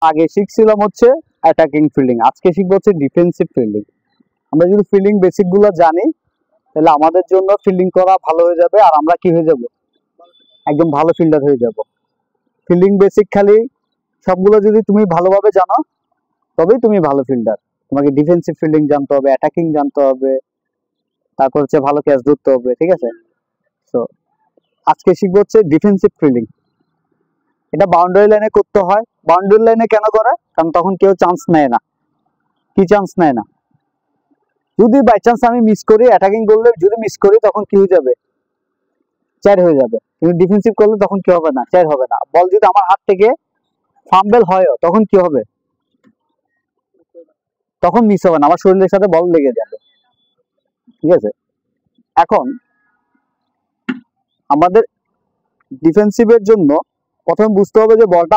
আগে শিখছিলাম হচ্ছে attacking fielding, আজকে শিখবো হচ্ছে ডিফেন্সিভ ফিল্ডিং। আমরা যদি ফিল্ডিং বেসিক গুলো জানি তাহলে আমাদের জন্য ফিল্ডিং করা ভালো হয়ে যাবে, আর আমরা কি হয়ে যাব, একদম ভালো ফিল্ডার হয়ে যাব। ফিল্ডিং বেসিক খালি সবগুলো যদি তুমি ভালোভাবে জানো তবেই তুমি ভালো ফিল্ডার। তোমাকে ডিফেন্সিভ ফিল্ডিং জানতে হবে, অ্যাটাকিং জানতে হবে, তারপর হচ্ছে ভালো ক্যাচ ধরতে হবে, ঠিক আছে? তো আজকে শিখবো হচ্ছে ডিফেন্সিভ ফিল্ডিং। এটা বাউন্ডারি লাইনে করতে হয়। বাউন্ডারি লাইনে কেন করে? কারণ তখন কেউ চান্স নেয় না। কি চান্স নেয় না? যদি বাই চান্স আমি মিস করি, অ্যাটাকিং করলে যদি মিস করি তখন কি হয়ে যাবে, 4 হয়ে যাবে। কিন্তু ডিফেন্সিভ করলে তখন কি হবে না, 4 হবে না। বল যদি আমার হাত থেকে ফাম্বেল হয় তখন কি হবে, তখন মিস হবে না, আমার শরীরের সাথে বল লেগে যাবে, ঠিক আছে? এখন আমাদের ডিফেন্সিভের জন্য প্রথমে বুঝতে হবে যে বলটা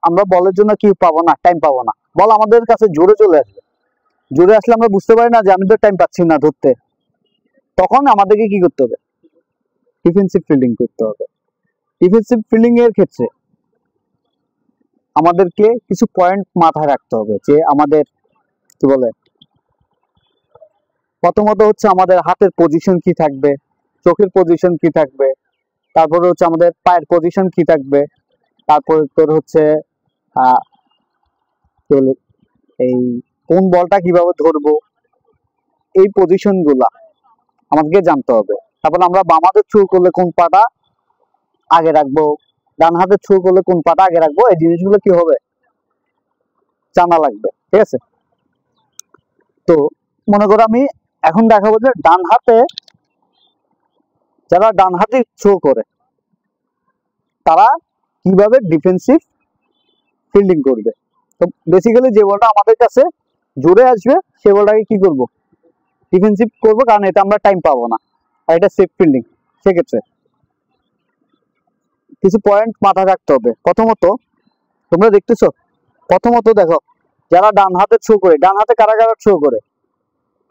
আমরা বলের জন্য কি পাবো না, টাইম পাবো না। বল আমাদের কাছে জোরে চলে আসবে, জোরে আসলে আমরা বুঝতে পারি না যে আমি তো টাইম পাচ্ছি না ধরতে, তখন আমাদেরকে কি করতে হবে, ডিফেন্সিভ ফিল্ডিং করতে হবে। ডিফেন্সিভ ফিল্ডিং এর ক্ষেত্রে আমাদেরকে কিছু পয়েন্ট মাথায় রাখতে হবে, যে আমাদের কি বলে, প্রথমত হচ্ছে আমাদের হাতের পজিশন কি থাকবে, চোখের পজিশন কি থাকবে, তারপরে হচ্ছে আমাদের পায়ের পজিশন কি থাকবে, তারপরে তোর হচ্ছে কি বলে, এই কোন বলটা কিভাবে ধরবো, এই পজিশন গুলা আমাদেরকে জানতে হবে। তারপর আমরা বাম হাতে থ্রো করলে কোন পাটা আগে রাখবো, ডান হাতে থ্রো করলে কোন পাটা আগে রাখবো, এই জিনিসগুলো কি হবে, জানা লাগবে, ঠিক আছে? তো মনে করো আমি এখন দেখাবো যে ডান হাতে, যারা ডান হাতে থ্রো করে তারা কিভাবে ডিফেন্সিভ ফিল্ডিং করবে। তো বেসিক্যালি যে বলটা আমাদের কাছে জোরে আসবে সে বলটাকে কি করব, ডিফেন্সিভ করব, কারণ এটা আমরা টাইম পাবো না, আর এটা সেফ ফিল্ডিং। সেক্ষেত্রে কিছু পয়েন্ট মাথায় রাখতে হবে। প্রথমত তোমরা দেখতেছো, প্রথমত দেখো যারা ডান হাতে থ্রো করে, ডান হাতে কারা কারা থ্রো করে,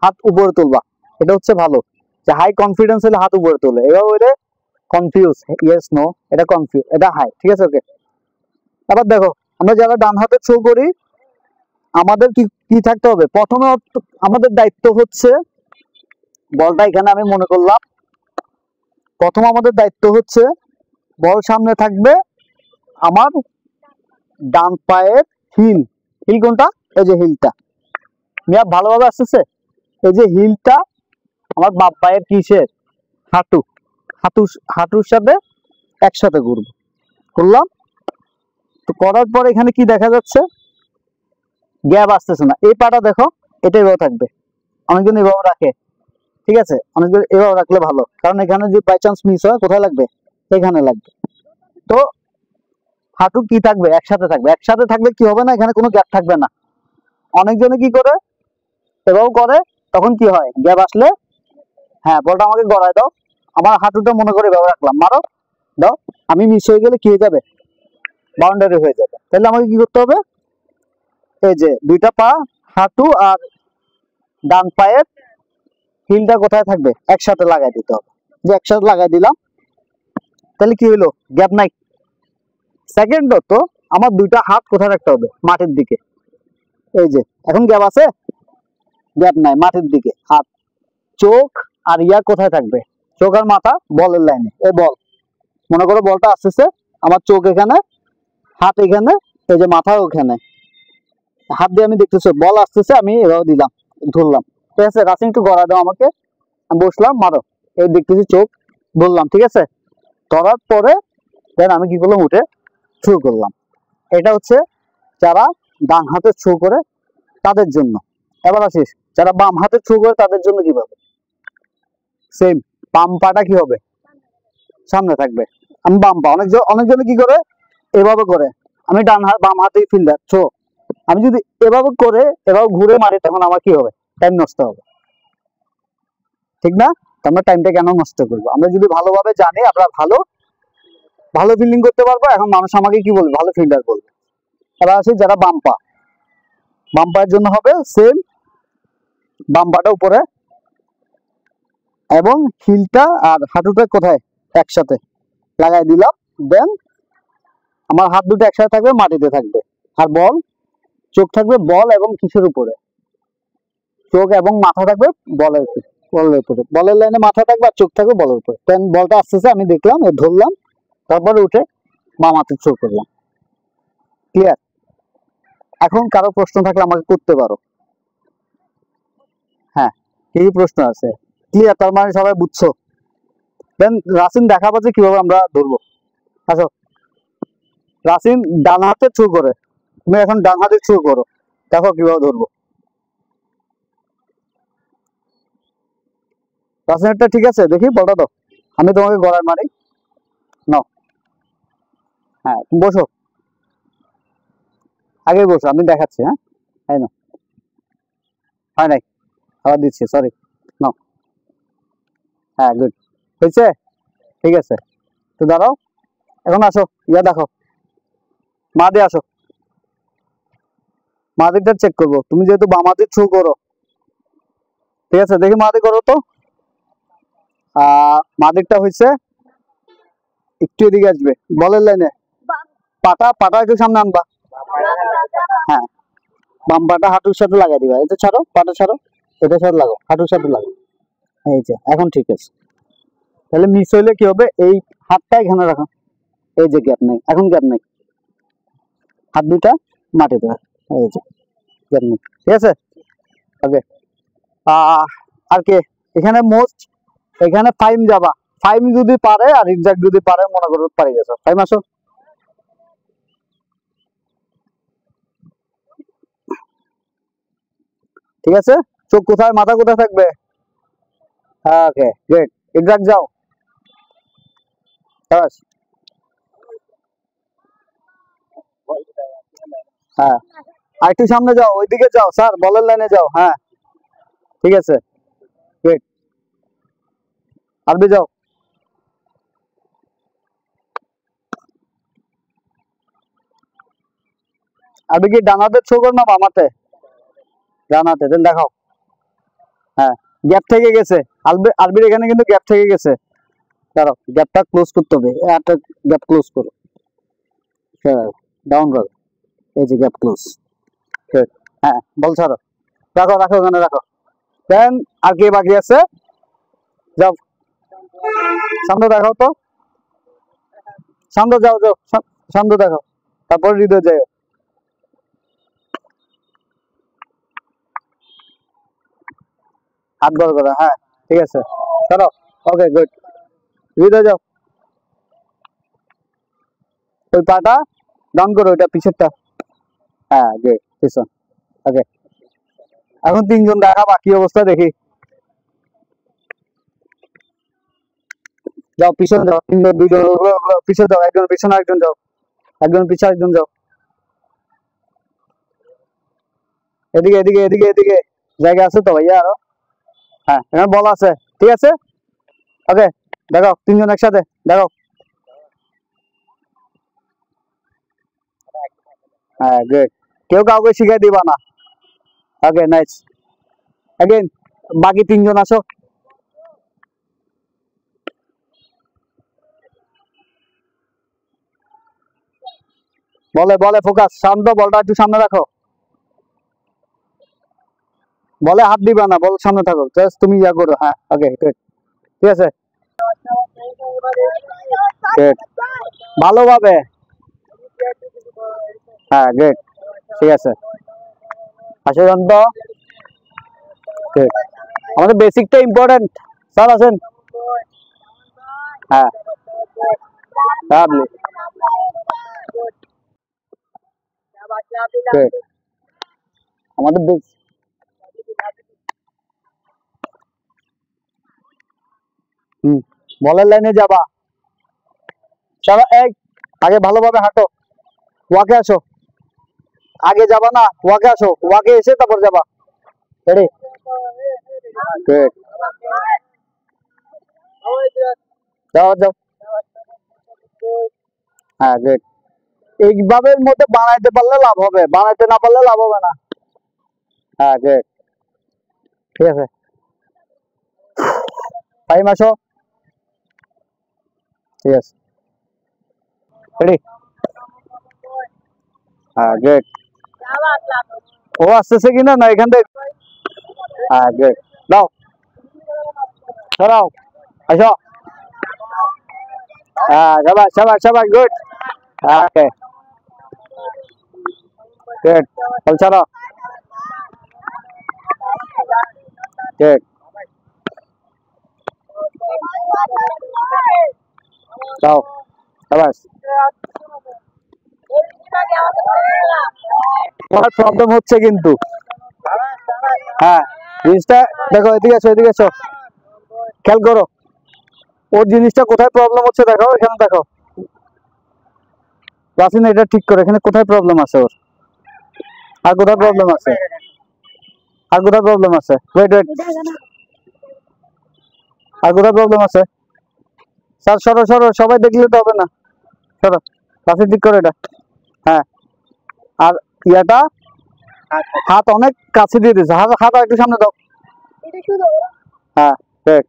হাত উপরে তুলবা, এটা হচ্ছে ভালো। যে হাই কনফিডেন্স হলে হাত উপরে তোলে, এবার হইলে কনফিউজ, ইয়েস নো, এটা কনফিউজ, এটা হাই, ঠিক আছে? ওকে। এবার দেখো আমরা যারা ডান হাতে থ্রো করি আমাদের কি কি থাকতে হবে, প্রথমে আমাদের দায়িত্ব হচ্ছে বলটা এখানে আমি মনে করলাম, প্রথম আমাদের দায়িত্ব হচ্ছে বল সামনে থাকবে আমার ডান পায়ের হিল। হিল কোনটা? এই যে হিলটা, মিয়া ভালোভাবে আসতেছে, এই যে হিলটা আমার বাম পায়ের কিসের, হাঁটু, হাঁটুর সাথে একসাথে ঘুরবো, করলাম। তো করার পর এখানে কি দেখা যাচ্ছে, গ্যাপ আসতেছে না। এই পাটা দেখো এটা এভাবে থাকবে, অনেকজন এভাবে রাখে, ঠিক আছে? অনেকজন এভাবে রাখলে ভালো, কারণ এখানে যদি বাই চান্স মিস হয় কোথায় লাগবে, এখানে লাগবে। তো হাঁটু কি থাকবে, একসাথে থাকবে। একসাথে থাকলে কি হবে না, এখানে কোনো গ্যাপ থাকবে না। অনেকজনে কি করে, এভাবে করে, তখন কি হয়, গ্যাপ আসলে, হ্যাঁ বলটা আমাকে গড়ায় দাও, আমার হাঁটুটা মনে করে এভাবে রাখলাম, মারো, দাও, আমি মিস হয়ে গেলে কি হয়ে যাবে, বাউন্ডারি হয়ে যাবে। তাহলে আমাকে কি করতে হবে, এই যে দুইটা পা, হাঁটু আর ডান পায়ের হিলটা কোথায় থাকবে, একসাথে লাগাই দিতে হবে। যে একসাথে লাগাই দিলাম, তাহলে কি হলো, গ্যাপ নাই। সেকেন্ডত আমার দুইটা হাত কোথায় রাখতে হবে, মাটির দিকে। এই যে এখন গ্যাপ আছে, গ্যাপ নাই, মাটির দিকে। আর চোখ আর ইয়া কোথায় থাকবে, চোখ আর মাথা বলের লাইনে। এই বল, মনে করো বলটা আসতেছে, আমার চোখ এখানে, হাত এখানে, এই যে মাথা ওখানে, হাত দিয়ে আমি দেখতেছি বল আসতেছে, আমি এভাবে দিলাম, ধরলাম, ঠিক আছে? রাসিং একটু গড়া দাও আমাকে, আমি বসলাম, মারো, এই দেখতেছি চোখ, বললাম, ঠিক আছে? ধরার পরে দেন আমি কি করলাম, উঠে থ্রো করলাম। এটা হচ্ছে যারা ডান হাতে থ্রো করে তাদের জন্য। এবার আসিস যারা বাম হাতে থ্রো করে তাদের জন্য কিভাবে, সেম, বাম পাটা কি হবে, সামনে থাকবে। আমি বাম পা, অনেকজনে কি করে, এভাবে করে, আমি বাম হাতেই ফিল্ডার থ্রো, আমি যদি এভাবে করে এভাবে ঘুরে মারি তখন আমার কি হবে, টাইম নষ্ট হবে, ঠিক না? তো আমরা টাইমটা কেন নষ্ট করবো? আমরা যদি ভালোভাবে জানি আমরা ভালো ভালো ফিল্ডিং করতে পারবো। এখন মানুষ আমাকে কি বলবে, ভালো ফিল্ডার বলবে। এবার আছে যারা বাম পা, বাম পায়ের জন্য হবে সেম, বাম পাটা উপরে এবং হিলটা আর হাঁটুটা কোথায় একসাথে লাগাই দিলাম, দেন আমার হাত দুটো একসাথে থাকবে, মাটিতে থাকবে। আর বল, চোখ থাকবে বল এবং কিসের উপরে, চোখ এবং মাথা থাকবে বলের উপরে, বলের উপরে, বলের লাইনে মাথা থাকবে আর চোখ থাকবে বলের উপরে। দেন বলটা আসতেছে, আমি দেখলাম, ধরলাম, তারপরে উঠে বাম হাতে থ্রো করলাম। ক্লিয়ার? এখন কারো প্রশ্ন থাকলে আমাকে করতে পারো। হ্যাঁ, কি প্রশ্ন আছে? ক্লিয়ার? তার মানে সবাই বুঝছো। দেন রাসিন দেখাবো যে কিভাবে আমরা ধরবো। আসো, রাসিন ডান হাতে থ্রো করে, তুমি এখন ডান হাতে থ্রো করো, দেখো কিভাবে ধরবো। রাসিনেরটা ঠিক আছে? দেখি বলটা তো, আমি তোমাকে গলায় মারি। নাও, হ্যাঁ তুমি বসো, আগে বসো, আমি দেখাচ্ছি। হ্যাঁ, এই নাও। হয় নাই, আবার দিচ্ছি, সরি। নাও। হ্যাঁ, গুড, হয়েছে? ঠিক আছে, তো দাঁড়াও, এখন আসো, ইয়া দেখো, মা দিয়ে আসো, মা দিকটা চেক করবো, তুমি যেহেতু বাম হাতে থ্রো করো। ঠিক আছে, দেখি মা দিয়ে করো তো। মা দিকটা হয়েছে, একটু এদিকে আসবে বলের লাইনে, পাটা পাটা একটু সামনে আনবা। হ্যাঁ, বাম পাটা হাঁটুর সাথে লাগাই দিবা, এটা ছাড়ো, পাটা ছাড়ো, এটা সাথে লাগাও, হাঁটুর সাথে লাগাও। এই যে এখন ঠিক আছে। তাহলে মিস হইলে কি হবে, এই হাতটা এখানে রাখো, এই যে গ্যাপ নেই, এখন গ্যাপ নেই, হাত দুটা মাটিতে রাখো, এই যে গ্যাপ নেই। ঠিক আছে, ওকে। আর কে এখানে মোস্ট, এখানে ফাইম যাবা, ফাইম যদি পারে আর রিজাক যদি পারে, মনে করো পারে গেছো, ফাইম আসো। ঠিক আছে, চোখ কোথায়, মাথা কোথায় থাকবে? ওকে, গ্রেট, রিজাক যাও, বাস। হ্যাঁ, আর একটু সামনে যাও, ওইদিকে যাও স্যার, বলের লাইনে যাও। হ্যাঁ, ঠিক আছে, গ্রেট, আরবি যাও। আরবি কি ডান হাতে থ্রো করো না বাম হাতে? ডান হাতে, দেন দেখাও। হ্যাঁ, গ্যাপ থেকে গেছে, আরবির এখানে কিন্তু গ্যাপ থেকে গেছে, দাঁড়াও, গ্যাপটা ক্লোজ করতে হবে, একটা গ্যাপ ক্লোজ করো, ডাউন রাখো, এই যে গ্যাপ ক্লোজ। হ্যাঁ, বল ছাড়ো, রাখো রাখো, ওখানে রাখো। দেন আর কে বাকি আছে? যাও, সামনে দেখাও তো, সামনে যাও, যাও, সামনে দেখাও, তারপর হৃদয় যাও। হাত বড় করো, হ্যাঁ, ঠিক আছে, চলো, ওকে, গুড, হৃদয় যাও, ওই পাটা ডাউন করো, ওইটা পিছেরটা। হ্যাঁ, গুড, পিছন, ওকে। এখন তিনজন দেখা বাকি অবস্থা দেখি, যাও পিছনে যাও, তিনজন, দুইজন পিছনে যাও, একজন পিছনে, একজন যাও, একজন পিছনে, একজন যাও, এদিকে এদিকে এদিকে এদিকে, জায়গা আছে তো ভাইয়া আরো? হ্যাঁ, এখানে বল আছে, ঠিক আছে, ওকে, দেখো তিনজন একসাথে দেখো। হ্যাঁ, গুড, কেউ কাউকে শিখাই দিবা না। ওকে, নাইস, अगेन, বাকি তিনজন আসো। বলে বলে ফোকাস, শান্ত, বলটা একটু সামনে রাখো, বলে হাত দিবা না, বল সামনে থাকো, জাস্ট তুমি ইয়া করো। হ্যাঁ, ওকে, গুড, ঠিক আছে, গুড, ভালোভাবে, হ্যাঁ, গুড, ঠিক আছে, আসো শান্ত, গুড, আমাদের বেসিকটা ইম্পর্টেন্ট, স্যার আছেন? হ্যাঁ, লাভলি, গুড, আমাদের বলের লাইনে যাবা, চলো, এক, আগে ভালোভাবে হাঁটো, ওয়াকে আসো, আগে যাবা না, ওয়াকে আসো, ওয়াকে এসে তারপর যাবা, রেডি, গুড, যাও যাও, হ্যাঁ, গুড, এইভাবে মধ্যে বানাইতে পারলে লাভ হবে, বানাইতে না পারলে লাভ হবে না। হ্যাঁ, গুড, ঠিক আছে, টাইম আসো, ঠিক আছে, রেডি, হ্যাঁ গ্রেট। ও আসতেছে কিনা না এখান থেকে? হ্যাঁ গ্রেট। দাও, সরাও, আসো। হ্যাঁ সবাই সবাই সবাই গুড। ওকে গুড, চল চলো গুড। যাও সবাই। তোমার প্রবলেম হচ্ছে কিন্তু। হ্যাঁ জিনিসটা দেখো, এদিকে এসো এদিকে এসো, খেয়াল করো ওর জিনিসটা কোথায় প্রবলেম হচ্ছে দেখো, এখানে দেখো রাসিন, এটা ঠিক করে এখানে কোথায় প্রবলেম আছে ওর, আর কোথায় প্রবলেম আছে, আর কোথায় প্রবলেম আছে, ওয়েট ওয়েট, আর কোথায় প্রবলেম আছে। স্যার সরো সরো, সবাই দেখলে তো হবে না, সরো রাসিন ঠিক করে এটা। হ্যাঁ আর ইয়াটা হাত অনেক কাছে দিয়ে দিয়েছে, হাত হাত একটু সামনে দাও। হ্যাঁ ঠিক,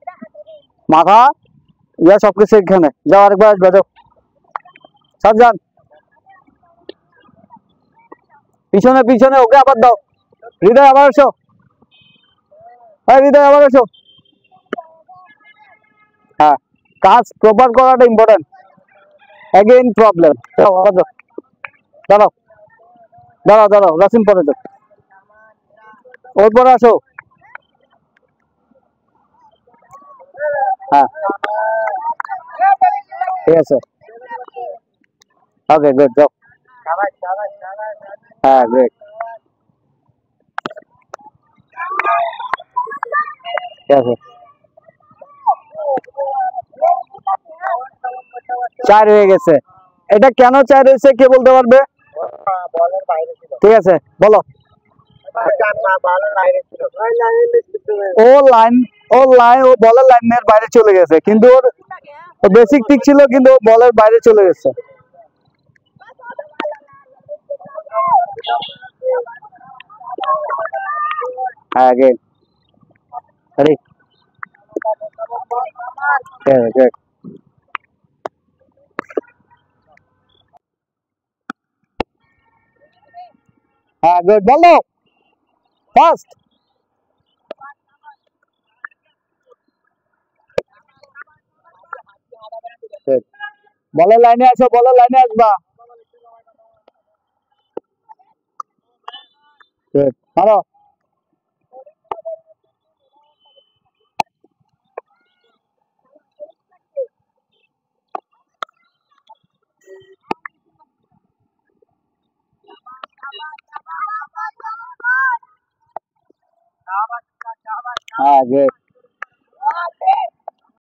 মাথা ইয়া সবকিছু এখানে, যাও আরেকবার আসবে, যাও স্যার যান, পিছনে পিছনে, ওকে আবার দাও। হৃদয় আবার এসো, হ্যাঁ হৃদয় আবার এসো। হ্যাঁ কাজ প্রপার করাটা ইম্পর্টেন্ট। এগেইন প্রবলেম, দাঁড়াও দাঁড়াও দাঁড়াও দাঁড়াও, রাসিম পরে যাও, ওর পরে আসো। হ্যাঁ ঠিক আছে, ওকে গুড, যাও। হ্যাঁ গ্রেট, ঠিক আছে। 4 হয়ে গেছে, এটা কেন 4 হয়েছে কে বলতে পারবে? ঠিক আছে বলো। ও লাইন, ও বলের লাইনের বাইরে চলে গেছে, কিন্তু ওর বেসিক ঠিক ছিল, কিন্তু ও বলের বাইরে চলে গেছে। হ্যাঁ গুড, রেডি, গুড। হ্যাঁ গুড, বলো ফার্স্ট। বলের লাইনে আসো, বলের লাইনে আসবা। গুড, মারো। হ্যাঁ গুড,